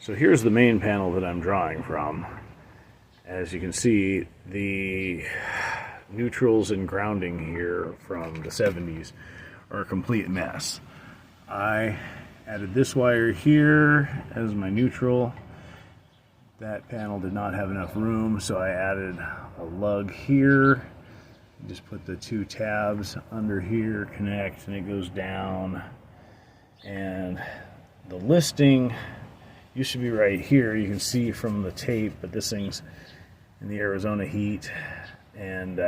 So here's the main panel that I'm drawing from. As you can see, the neutrals and grounding here from the 70s are a complete mess. I added this wire here as my neutral. That panel did not have enough room, so I added a lug here. Just put the 2 tabs under here, connect, and it goes down. And the listing used to be right here. You can see from the tape, but this thing's in the Arizona heat, and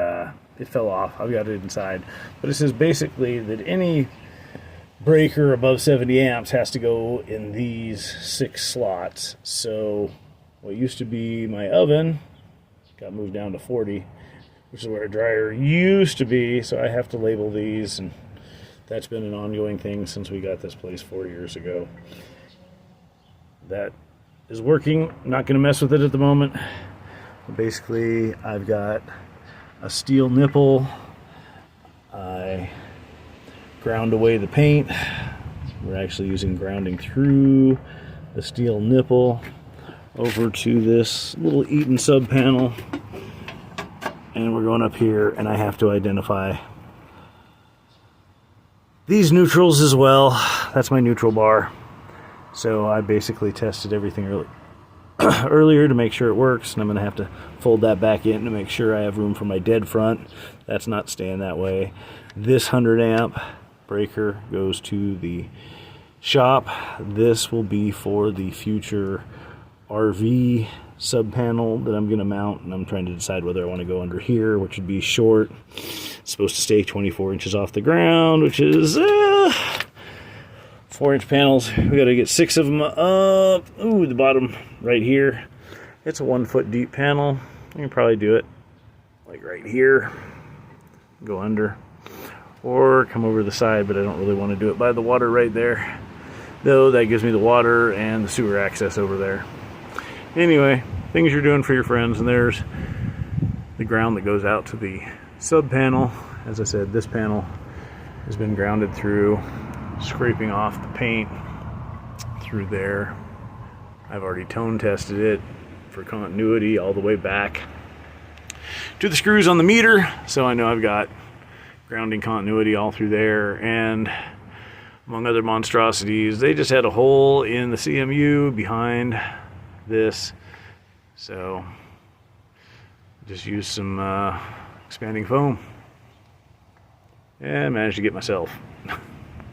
it fell off. I've got it inside. But it says basically that any breaker above 70 amps has to go in these 6 slots. So what used to be my oven got moved down to 40, which is where a dryer used to be, so I have to label these, and that's been an ongoing thing since we got this place 4 years ago. That is working. I'm not going to mess with it at the moment. Basically, I've got a steel nipple. I ground away the paint. We're actually using grounding through the steel nipple over to this little Eaton sub panel, and we're going up here, and I have to identify these neutrals as well. That's my neutral bar. So I basically tested everything earlier to make sure it works, and I'm going to have to fold that back in to make sure I have room for my dead front. That's not staying that way. This 100 amp breaker goes to the shop. This will be for the future RV sub panel that I'm going to mount, and I'm trying to decide whether I want to go under here, which would be short. It's supposed to stay 24 inches off the ground, which is 4-inch panels. We got to get 6 of them up. Ooh, the bottom right here. It's a 1 foot deep panel. You can probably do it like right here, go under, or come over the side, but I don't really want to do it by the water right there, though that gives me the water and the sewer access over there. Anyway, things you're doing for your friends, and there's the ground that goes out to the sub panel. As I said, this panel has been grounded through, scraping off the paint through there. I've already tone tested it for continuity all the way back to the screws on the meter, so I know I've got grounding continuity all through there. And among other monstrosities, they just had a hole in the CMU behind this, so just used some expanding foam and managed to get myself